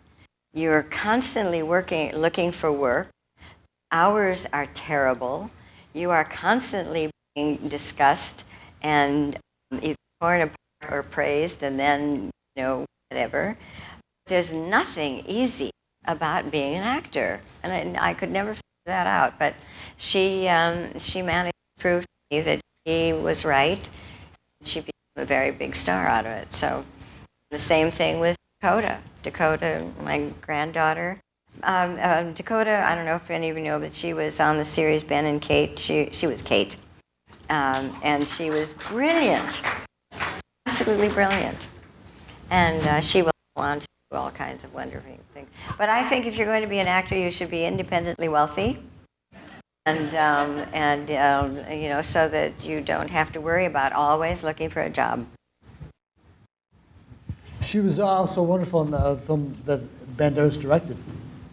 You're constantly looking for work. Hours are terrible. You are constantly being discussed and either torn apart or praised, and then, whatever. There's nothing easy about being an actor, and I could never figure that out. But she managed to prove to me that she was right. She became a very big star out of it. So the same thing with Dakota. Dakota, my granddaughter. Dakota, I don't know if any of you know, but she was on the series Ben and Kate. She was Kate, and she was brilliant, absolutely brilliant. And she will go on to do all kinds of wonderful things. But I think if you're going to be an actor, you should be independently wealthy, and so that you don't have to worry about always looking for a job. She was also wonderful in the film that Banderas directed.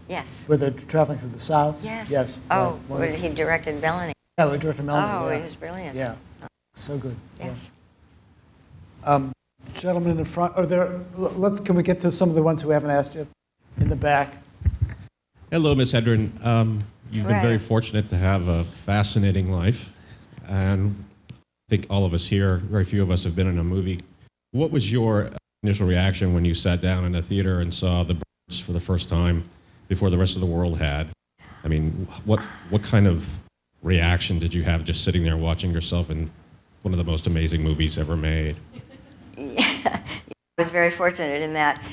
Yes. Where they're traveling through the South. Yes. Yes. Oh, right, he directed Melanie. Yeah, we directed Melanie. Oh, yeah. he was brilliant. Yeah. So good. Yes. Yeah. Gentlemen in the front, can we get to some of the ones who haven't asked you? In the back. Hello, Ms. Hedren. You've been very fortunate to have a fascinating life, and I think all of us here, very few of us have been in a movie. What was your initial reaction when you sat down in a theater and saw The Birds for the first time before the rest of the world had? I mean, what kind of reaction did you have just sitting there watching yourself in one of the most amazing movies ever made? Yeah, I was very fortunate in that.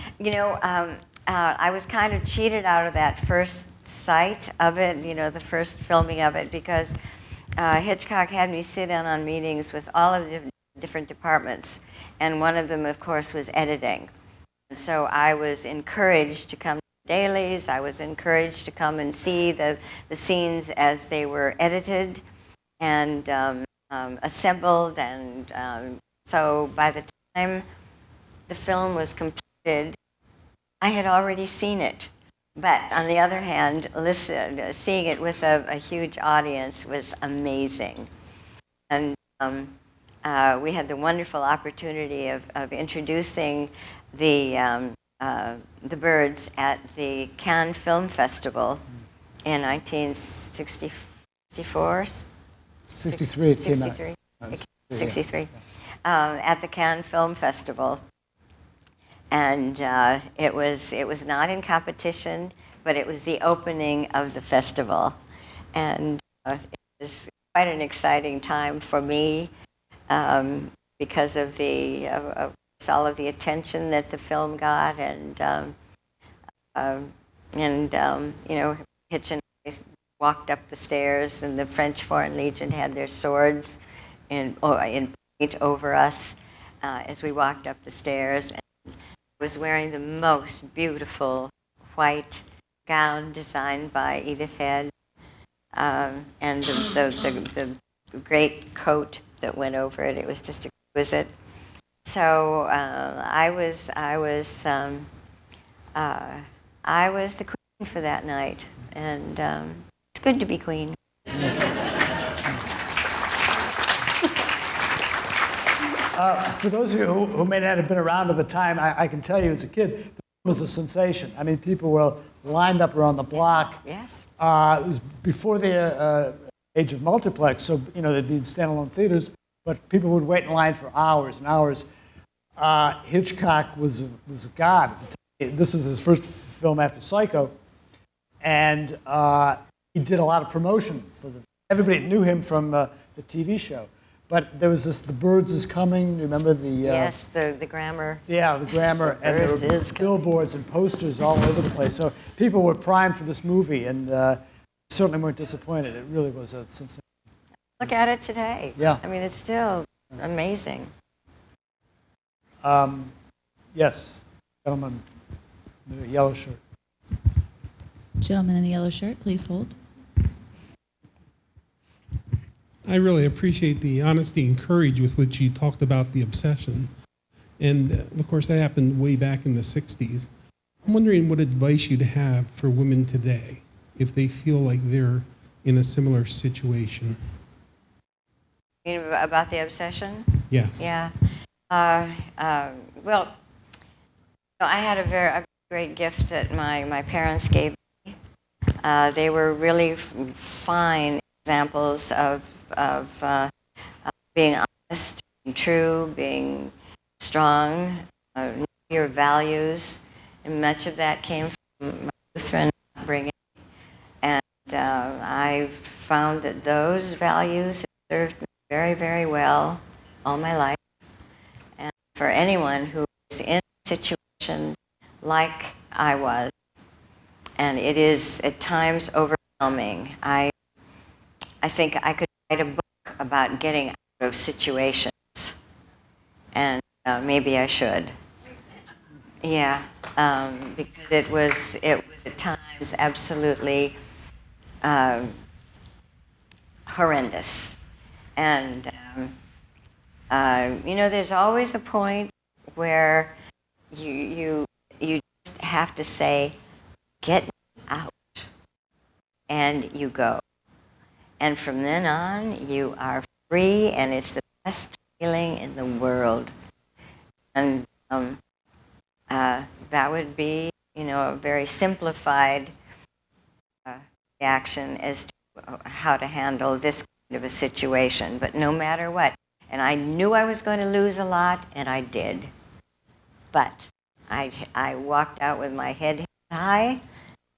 I was kind of cheated out of that first sight of it, the first filming of it, because Hitchcock had me sit in on meetings with all of the different departments, and one of them, of course, was editing. And so I was encouraged to come to dailies. I was encouraged to come and see the scenes as they were edited and assembled, and so by the time the film was completed, I had already seen it. But on the other hand, seeing it with a huge audience was amazing. And we had the wonderful opportunity of introducing the Birds at the Cannes Film Festival in 1964. 63 it came out. 63. At the Cannes Film Festival. And it was not in competition, but it was the opening of the festival. And it was quite an exciting time for me because of all of the attention that the film got, and Hitch and I walked up the stairs, and the French Foreign Legion had their swords in paint over us as we walked up the stairs. And I was wearing the most beautiful white gown designed by Edith Head, and the great coat that went over it. It was just exquisite. So I was the queen for that night, and it's good to be queen. For those of you who may not have been around at the time, I can tell you as a kid, the film was a sensation. I mean, people were lined up around the block. Yes. It was before the age of multiplex, so they'd be in standalone theaters, but people would wait in line for hours and hours. Hitchcock was a god. This is his first film after Psycho, and he did a lot of promotion for the. Everybody knew him from the TV show, but there was this "The Birds Is Coming." Remember the? Yes, the grammar. Yeah, the grammar, and there were billboards and posters all over the place. So people were primed for this movie, and certainly weren't disappointed. It really was a sensation. Look at it today. Yeah. I mean, it's still amazing. Yes, gentleman in the yellow shirt. Gentleman in the yellow shirt, please hold. I really appreciate the honesty and courage with which you talked about the obsession. And of course, that happened way back in the 60s. I'm wondering what advice you'd have for women today if they feel like they're in a similar situation. You mean about the obsession? Yes. Yeah. Well, I had a very great gift that my parents gave me. They were really fine examples of being honest, being true, being strong, know your values, and much of that came from my Lutheran upbringing. And I found that those values have served me very, very well all my life. And for anyone who is in a situation like I was, and it is at times overwhelming, I think I could write a book about getting out of situations, and maybe I should. Yeah, because it was at times absolutely horrendous, and there's always a point where you just have to say, "Get me out," and you go. And from then on, you are free, and it's the best feeling in the world. And that would be, a very simplified reaction as to how to handle this kind of a situation. But no matter what, and I knew I was going to lose a lot, and I did. But I walked out with my head high,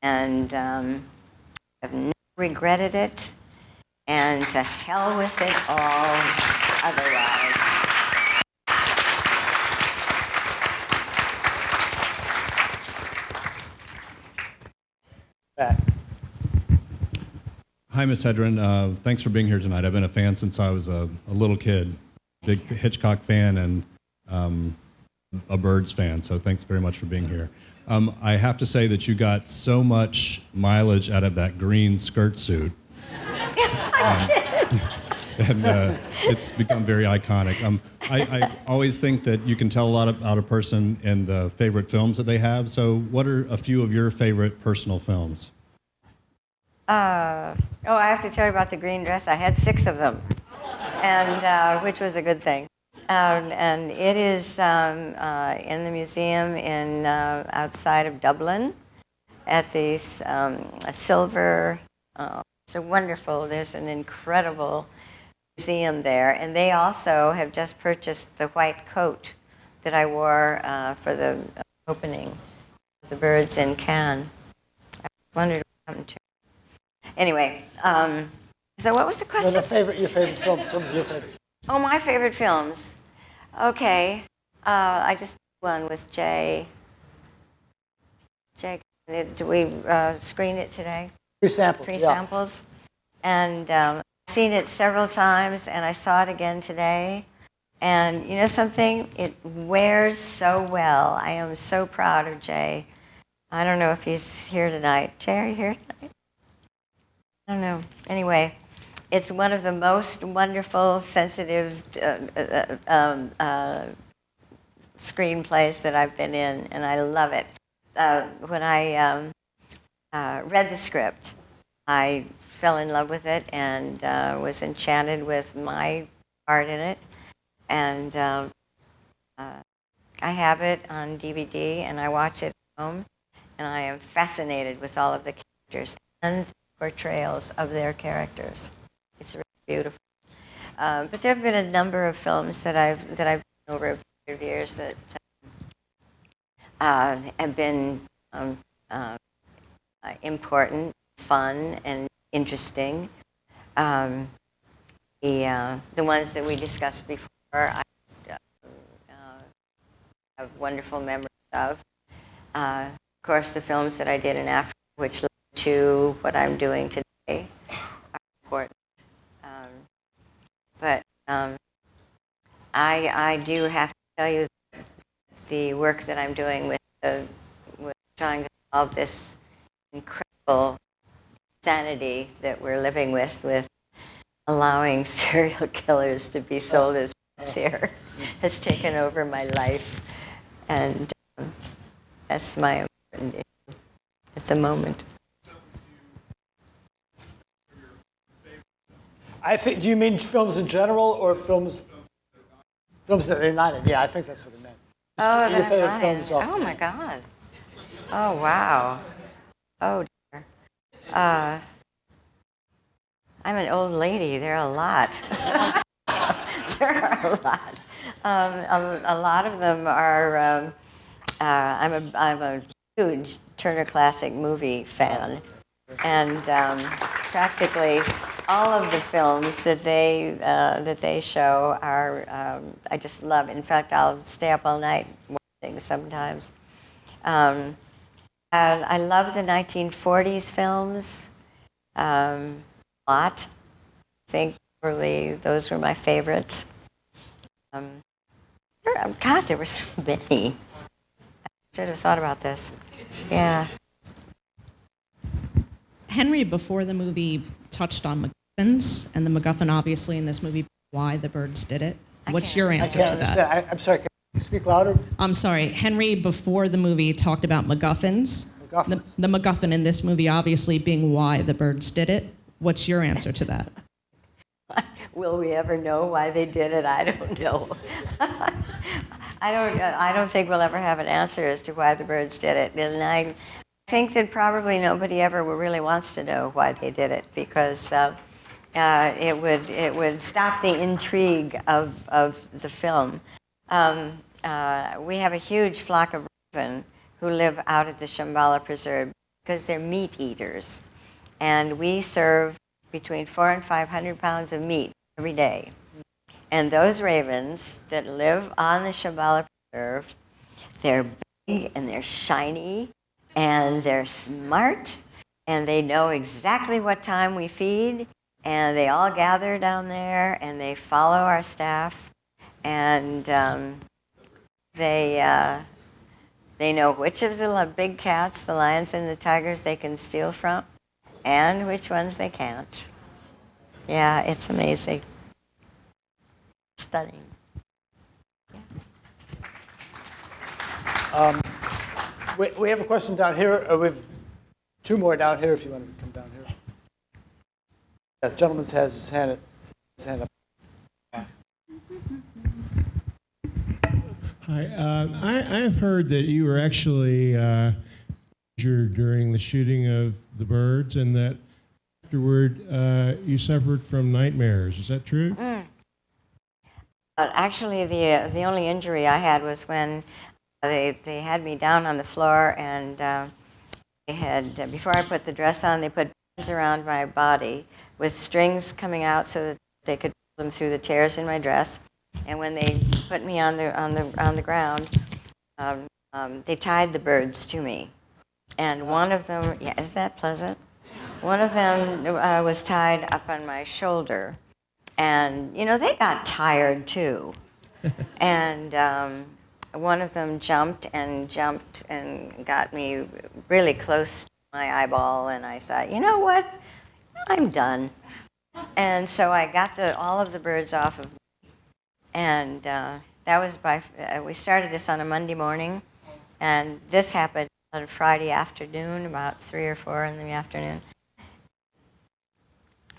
and I've never regretted it. And to hell with it all otherwise. Hi, Miss Hedren. Thanks for being here tonight. I've been a fan since I was a little kid, big Hitchcock fan and a Birds fan, so thanks very much for being here. I have to say that you got so much mileage out of that green skirt suit. And it's become very iconic. I always think that you can tell a lot about a person in the favorite films that they have. So what are a few of your favorite personal films? I have to tell you about the green dress. I had 6 of them, and which was a good thing. And it is in the museum outside of Dublin at the Silver. It's a wonderful. There's an incredible museum there, and they also have just purchased the white coat that I wore for the opening of the Birds in Cannes. I wondered what happened to it. Anyway, so what was the question? Your favorite film, some of your favorite. Oh, my favorite films. Okay, I just did one with Jay. Do we screen it today? Pre-samples. Pre-samples. And I've seen it several times, and I saw it again today. And you know something? It wears so well. I am so proud of Jay. I don't know if he's here tonight. Jay, are you here tonight? I don't know. Anyway, it's one of the most wonderful, sensitive screenplays that I've been in, and I love it. When I read the script, I fell in love with it and was enchanted with my part in it. And I have it on DVD, and I watch it at home, and I am fascinated with all of the characters and portrayals of their characters. It's really beautiful. But there have been a number of films that I've done over a period of years that have been important, fun, and interesting. The ones that we discussed before, I have wonderful memories of. Of course, the films that I did in Africa, which led to what I'm doing today, are important. But I do have to tell you that the work that I'm doing with trying to solve this incredible insanity that we're living with allowing serial killers to be sold as pets here, has taken over my life, and that's my important issue at the moment. I think. Do you mean films in general or films that they're not in? Yeah, I think that's what it meant. Oh, Your favorite films off. Oh my God. Oh wow. Oh dear. I'm an old lady. There are a lot. There are a lot. A lot of them are. I'm a huge Turner Classic Movie fan, and practically all of the films that they show are I just love. In fact, I'll stay up all night watching sometimes. And I love the 1940s films a lot. I think probably those were my favorites. God, there were so many. I should have thought about this. Yeah. Henry, before the movie, touched on MacGuffins, and the MacGuffin, obviously, in this movie, Why the Birds Did It. What's your answer to that? I'm sorry, can you speak louder? I'm sorry. Henry, before the movie, talked about MacGuffins. The MacGuffin in this movie, obviously, being Why the Birds Did It. What's your answer to that? Will we ever know why they did it? I don't know. I don't think we'll ever have an answer as to why the birds did it. And I think that probably nobody ever really wants to know why they did it, because it would stop the intrigue of the film. We have a huge flock of raven who live out at the Shambhala Preserve because they're meat eaters, and we serve between 400 and 500 pounds of meat every day. And those ravens that live on the Shambhala Preserve, they're big and they're shiny and they're smart and they know exactly what time we feed, and they all gather down there and they follow our staff, and they know which of the big cats, the lions and the tigers, they can steal from and which ones they can't. Yeah, it's amazing. Stunning. We have a question down here. We have two more down here if you want to come down here. Yeah, the gentleman has his hand up. Hi, I've heard that you were actually injured during the shooting of the birds, and that afterward you suffered from nightmares. Is that true? Actually, the only injury I had was when they had me down on the floor, and they had, before I put the dress on, they put bands around my body with strings coming out so that they could pull them through the tears in my dress. And when they put me on the ground, they tied the birds to me. And one of them, yeah, is that pleasant? One of them was tied up on my shoulder. And, you know, they got tired too. And one of them jumped and got me really close to my eyeball. And I thought, you know what? I'm done. And so I got all of the birds off of me. And that was we started this on a Monday morning. And this happened on Friday afternoon, about 3 or 4 in the afternoon.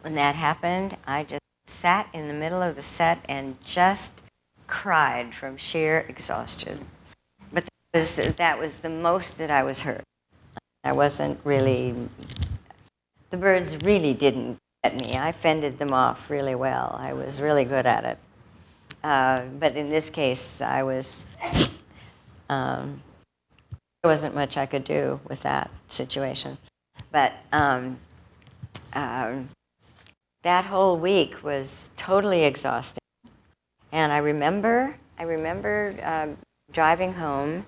When that happened, I just sat in the middle of the set and just cried from sheer exhaustion. But that was the most that I was hurt. I wasn't really, the birds really didn't at me. I fended them off really well. I was really good at it. But in this case, I was, there wasn't much I could do with that situation. But that whole week was totally exhausting. And I remember driving home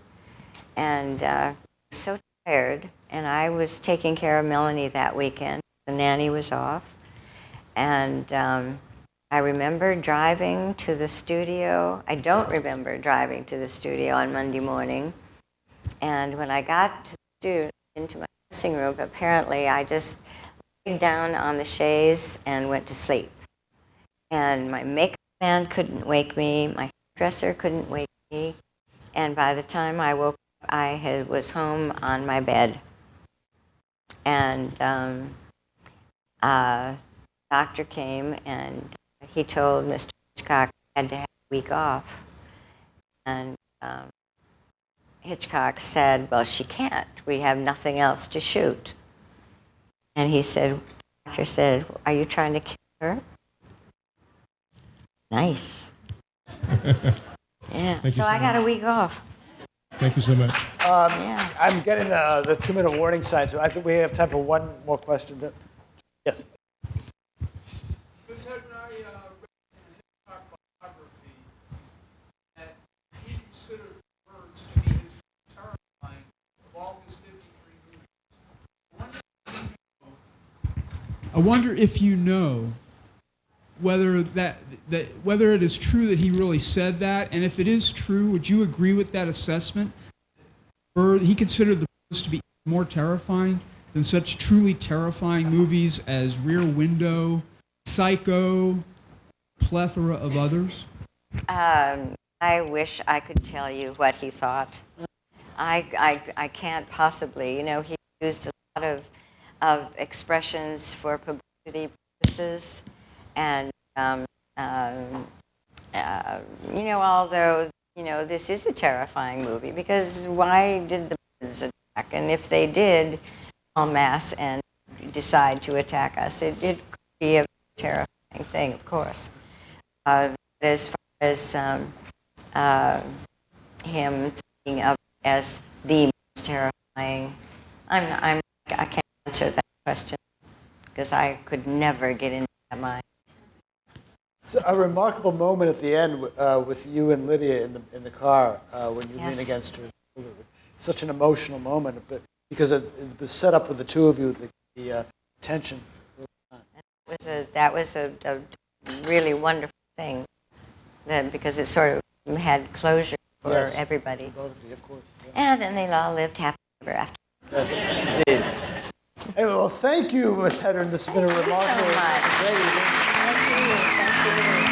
and so tired. And I was taking care of Melanie that weekend. The nanny was off. And I remember driving to the studio. I don't remember driving to the studio on Monday morning. And when I got into my dressing room, apparently I just laid down on the chaise and went to sleep. And my makeup man couldn't wake me. My hairdresser couldn't wake me. And by the time I woke up, I was home on my bed. And doctor came and he told Mr. Hitchcock I had to have a week off. And Hitchcock said, well, she can't. We have nothing else to shoot. And he said, the doctor said, are you trying to kill her? Nice. Yeah, so I got a week off. Thank you so much. Yeah. I'm getting the 2-minute warning sign, so I think we have time for one more question. Yes. Ms. Hedren, I read in a Hitchcock biography that he considered birds to be his most terrifying of all his 53 movies. I wonder if you know whether whether it is true that he really said that, and if it is true, would you agree with that assessment? He considered the birds to be more terrifying than such truly terrifying movies as Rear Window, Psycho, plethora of others? I wish I could tell you what he thought. I can't possibly. You know, he used a lot of expressions for publicity purposes, and you know, although this is a terrifying movie, because why did the birds attack? And if they did en masse and decide to attack us, it could be a terrifying thing, of course. As far as him thinking of it as the most terrifying, I can't answer that question because I could never get into that mind. So a remarkable moment at the end with you and Lydia in the car when you lean against her. Such an emotional moment, but because it was set up with the two of you, the tension. That was a really wonderful thing, because it sort of had closure for everybody. For both of you, of course. And then they all lived happily ever after. Yes, indeed. Anyway, well, thank you, Ms. Hedren. This has been a remarkable, Thank you so much. great evening. Thank you.